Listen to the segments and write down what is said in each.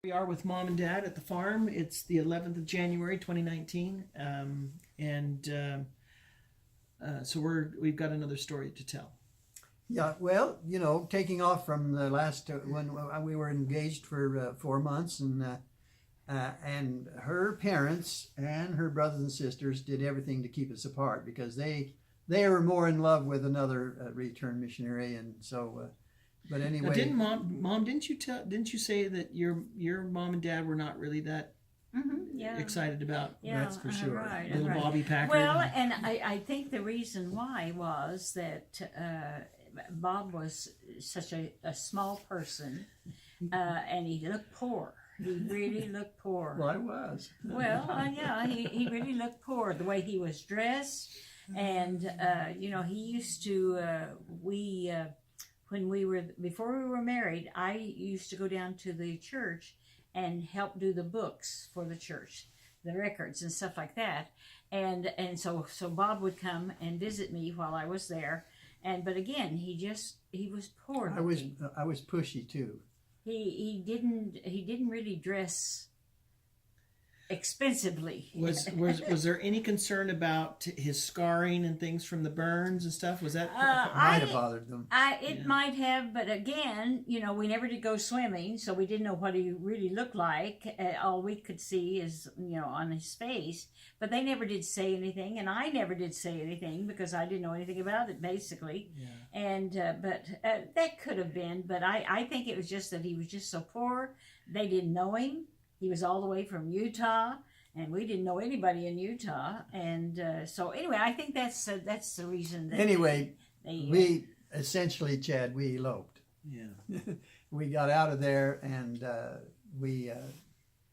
We are with mom and dad at the farm. It's the 11th of January 2019. So we've got another story to tell. Yeah, well, taking off from the last when we were engaged for 4 months, and her parents and her brothers and sisters did everything to keep us apart because they were more in love with another return missionary, and so. But anyway, now, didn't you say that your mom and dad were not really that excited about? Yeah, that's for sure. Right, little right. Bobby Packer. Well, and I think the reason why was that Bob was such a small person, and he looked poor. He really looked poor. Well, I was. Well, yeah, he really looked poor. The way he was dressed, and he used to before we were married, I used to go down to the church and help do the books for the church, the records and stuff like that. And so Bob would come and visit me while I was there. But again, he was poor. I was pushy too. He didn't really dress expensively. Was there any concern about his scarring and things from the burns and stuff? Was that Might have bothered them. It might have, but again, we never did go swimming, so we didn't know what he really looked like. All we could see is, on his face. But they never did say anything, and I never did say anything because I didn't know anything about it, basically. Yeah. And but that could have been. But I think it was just that he was just so poor. They didn't know him. He was all the way from Utah, and we didn't know anybody in Utah. And so anyway, I think that's the reason. That anyway, they we essentially, Chad, we eloped. Yeah. We got out of there, and we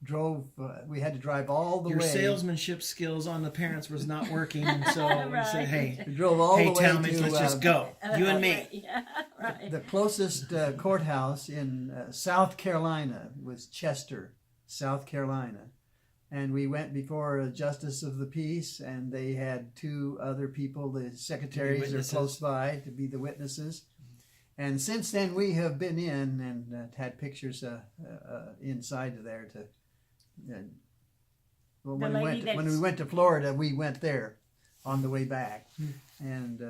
drove. We had to drive all the Your way. salesmanship skills on the parents was not working, and so we Right. said, "Hey, We drove all the way Talmadge, to let's just go, you and me." Yeah, right. the closest courthouse in South Carolina was Chester, South Carolina. And we went before a justice of the peace, and they had two other people, the secretaries are close by to be the witnesses. And since then, we have been in and had pictures inside of there. When we went to Florida, we went there on the way back, and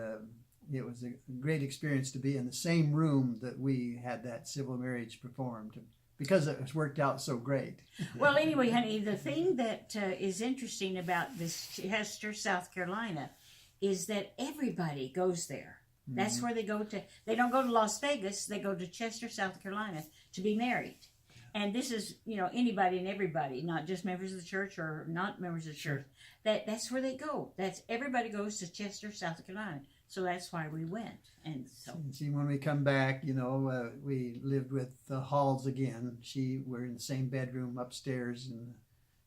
it was a great experience to be in the same room that we had that civil marriage performed, because it was worked out so great. Well, anyway, honey, the thing that is interesting about this Chester, South Carolina, is that everybody goes there. That's where they go to. They don't go to Las Vegas. They go to Chester, South Carolina, to be married. And this is, anybody and everybody, not just members of the church or not members of the church. That's where they go. Everybody goes to Chester, South Carolina. So that's why we went. And so, See, when we come back, we lived with the Halls again. We're in the same bedroom upstairs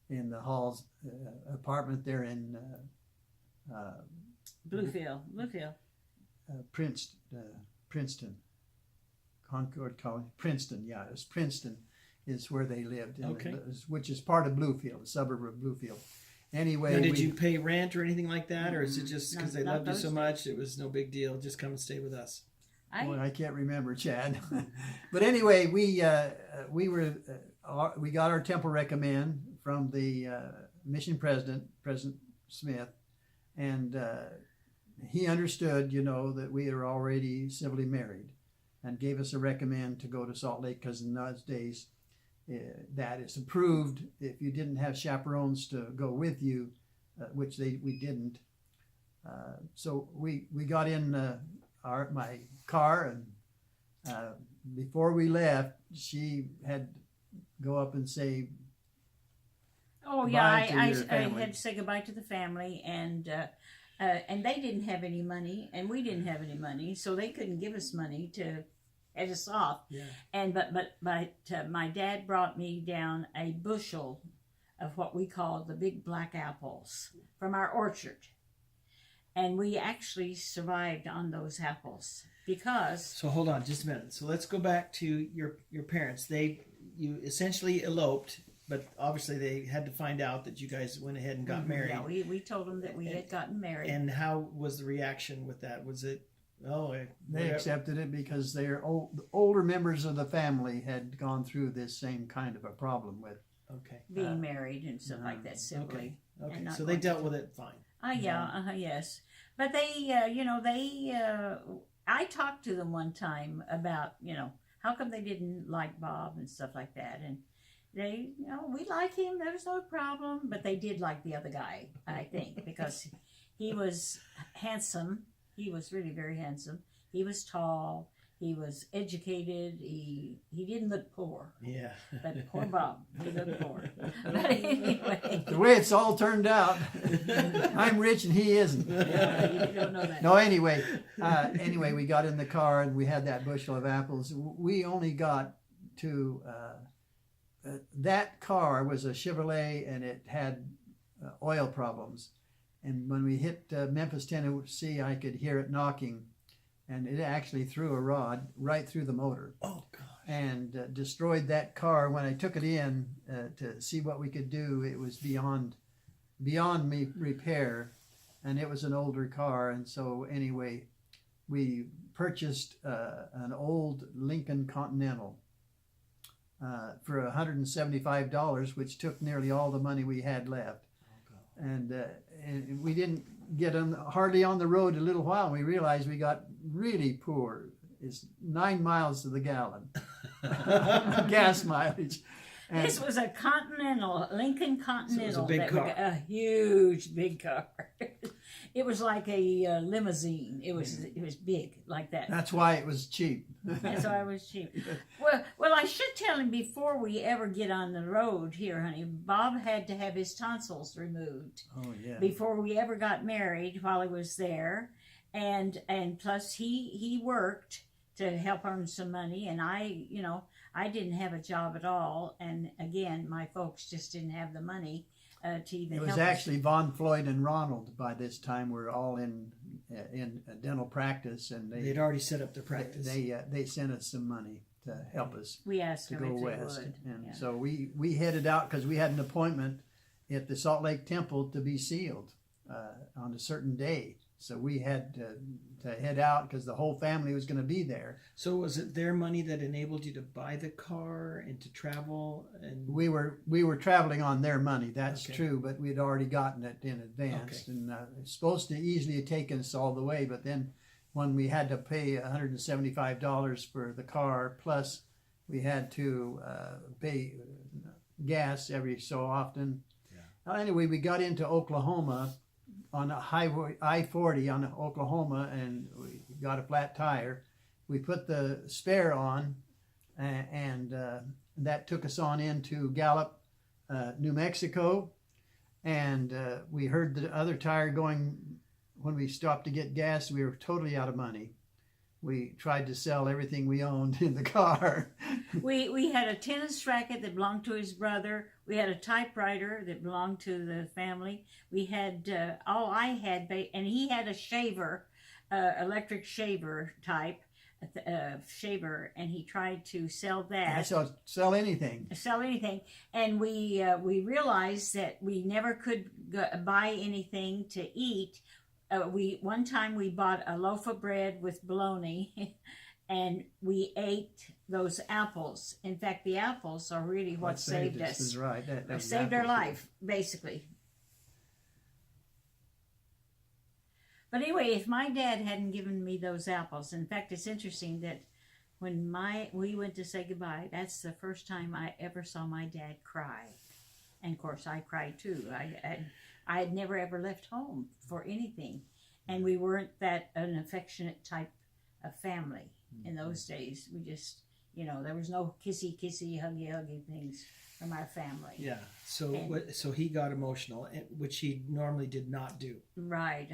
in the Halls apartment there in Bluefield. Princeton, Concord College, Princeton. Yeah, it was Princeton is where they lived, which is part of Bluefield, a suburb of Bluefield. Anyway, now, did you pay rent or anything like that, or is it just because they loved you so much, it was no big deal? Just come and stay with us. I can't remember, Chad. But anyway, we got our temple recommend from the mission president, President Smith, and he understood, that we are already civilly married, and gave us a recommend to go to Salt Lake, because in those days that is approved if you didn't have chaperones to go with you, which we didn't. So we got in my car, and before we left, she had go up and say, "Oh yeah, I family. had to say goodbye to the family, and they didn't have any money, and we didn't have any money, so they couldn't give us money to head us off." Yeah. And but my dad brought me down a bushel of what we call the big black apples from our orchard, and we actually survived on those apples because. So hold on just a minute. So let's go back to your parents. You essentially eloped, but obviously they had to find out that you guys went ahead and got married. Yeah, we told them that we had gotten married. And how was the reaction with that? Was it Oh, They accepted it because they're older members of the family had gone through this same kind of a problem with. Okay. being married and stuff like that civilly. Okay. And not So they going dealt to- with it fine. Yes. But they, I talked to them one time about, how come they didn't like Bob and stuff like that. And they, we like him, there's no problem. But they did like the other guy, I think, because he was handsome. He was really very handsome. He was tall. He was educated. He didn't look poor. Yeah. But poor Bob, he looked poor. But anyway. The way it's all turned out, I'm rich and he isn't. Yeah, you don't know that. No, anyway, we got in the car and we had that bushel of apples. We only got to that car was a Chevrolet and it had oil problems. And when we hit Memphis, Tennessee, I could hear it knocking, and it actually threw a rod right through the motor. Oh God. And destroyed that car. When I took it in to see what we could do, it was beyond me repair, and it was an older car. And so anyway, we purchased an old Lincoln Continental for $175, which took nearly all the money we had left. And we didn't get hardly on the road a little while. We realized we got really poor. It's 9 miles to the gallon gas mileage. And This was a Lincoln Continental. big that car. a huge, big car. It was like a limousine. It was big, like that. that's why it was cheap. That's why it was cheap. Well, I should tell him before we ever get on the road here, honey. Bob had to have his tonsils removed Oh yeah. before we ever got married. While he was there, and plus he worked to help earn some money, and I didn't have a job at all, and again, my folks just didn't have the money to even It was help actually Von Floyd and Ronald by this time were all in dental practice, and They'd already set up their practice. they sent us some money to help us We asked to them go if they west, would. and Yeah. so we headed out because we had an appointment at the Salt Lake Temple to be sealed on a certain day. So we had to head out because the whole family was going to be there. So was it their money that enabled you to buy the car and to travel? And We were traveling on their money. That's Okay. true, but we'd already gotten it in advance, Okay. and it's supposed to easily have taken us all the way. But then, when we had to pay $175 for the car, plus we had to pay gas every so often. Yeah. Anyway, we got into Oklahoma on a highway I-40 on Oklahoma, and we got a flat tire. We put the spare on, and that took us on into Gallup, New Mexico, and we heard the other tire going. When we stopped to get gas, we were totally out of money. We tried to sell everything we owned in the car. We had a tennis racket that belonged to his brother. We had a typewriter that belonged to the family. We had and he had a shaver, electric shaver type, shaver, and he tried to sell that. I shall sell anything. And we realized that we never could buy anything to eat. One time we bought a loaf of bread with bologna, and we ate those apples. In fact, the apples are really what saved us. Is right. That Saved our life, basically. But anyway, if my dad hadn't given me those apples, in fact, it's interesting that when we went to say goodbye, that's the first time I ever saw my dad cry. And of course, I cried too. I had never ever left home for anything, and we weren't an affectionate type of family in those days. We just, there was no kissy, huggy things from our family. yeah. So he got emotional, which he normally did not do. Right.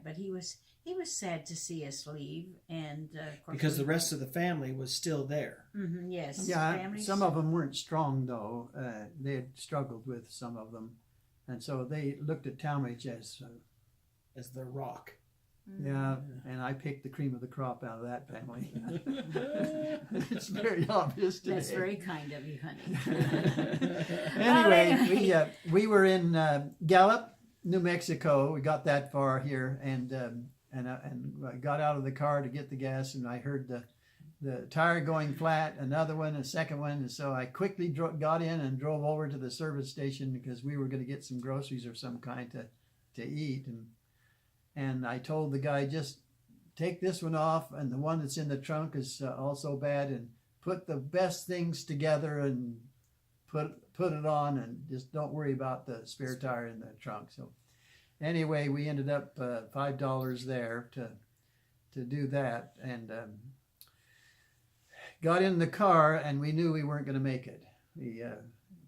But he was sad to see us leave, and of course Because the rest of the family was still there. Yes. Yeah, families- some of them weren't strong though. They had struggled with some of them, and so they looked at Talmadge as As the rock. yeah. And I picked the cream of the crop out of that family. It's very obvious today. That's very kind of you, honey. Anyway, we were in Gallup, New Mexico. We got that far here, and and I got out of the car to get the gas, and I heard the tire going flat, another one, a second one, and so I quickly got in and drove over to the service station because we were going to get some groceries of some kind to eat, and I told the guy, just take this one off, and the one that's in the trunk is also bad, and put the best things together and put it on, and just don't worry about the spare tire in the trunk. So anyway, we ended up $5 there to do that, and got in the car, and we knew we weren't going to make it.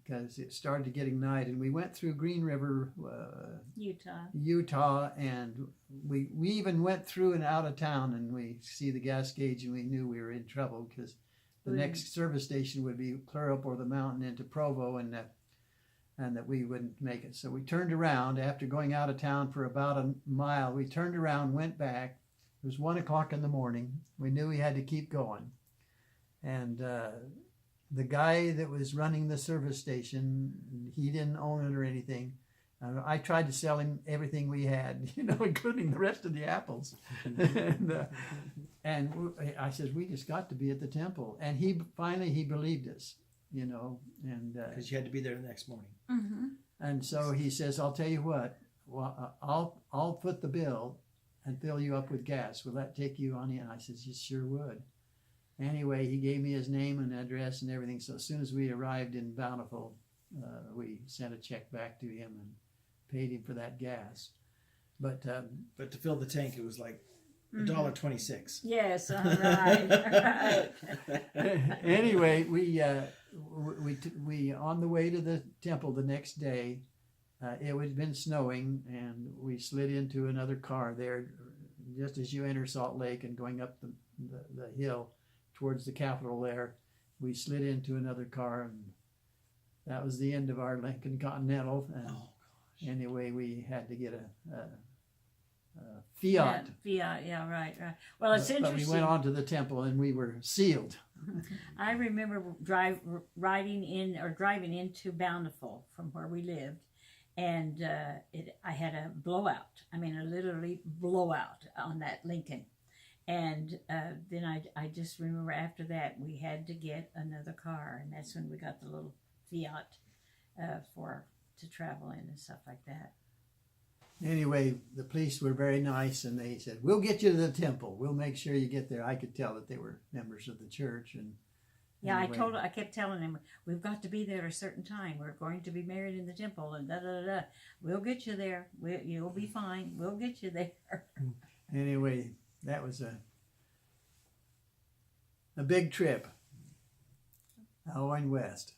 Because it started getting night, and we went through Green River, Utah, and we even went through and out of town, and we see the gas gauge, and we knew we were in trouble because the next service station would be clear up over the mountain into Provo, and that we wouldn't make it. So we turned around after going out of town for about a mile. We turned around, went back. It was 1 o'clock in the morning. We knew we had to keep going, and the guy that was running the service station, he didn't own it or anything. I tried to sell him everything we had, including the rest of the apples. and I said, we just got to be at the temple. And he finally believed us, and because you had to be there the next morning. Mm-hmm. And so he says, I'll tell you what, I'll foot the bill and fill you up with gas. Will that take you on in? I said, you sure would. Anyway, he gave me his name and address and everything. So as soon as we arrived in Bountiful, we sent a check back to him and paid him for that gas. But to fill the tank, it was like $1.26. Yes, right. Anyway, we on the way to the temple the next day, it had been snowing, and we slid into another car there, just as you enter Salt Lake and going up the hill towards the Capitol there. We slid into another car, and that was the end of our Lincoln Continental. And anyway, we had to get a Fiat. Fiat, yeah, right. Well, it's interesting. But we went on to the temple, and we were sealed. I remember driving into Bountiful from where we lived, and I had a blowout. I mean, a literally blowout on that Lincoln. And then I just remember after that we had to get another car, and that's when we got the little Fiat to travel in and stuff like that. Anyway, the police were very nice, and they said, we'll get you to the temple. We'll make sure you get there. I could tell that they were members of the church. And yeah, anyway, I kept telling them, we've got to be there at a certain time. We're going to be married in the temple, and da-da-da-da. We'll get you there. You'll be fine. We'll get you there. Anyway, that was a big trip. Halloween West.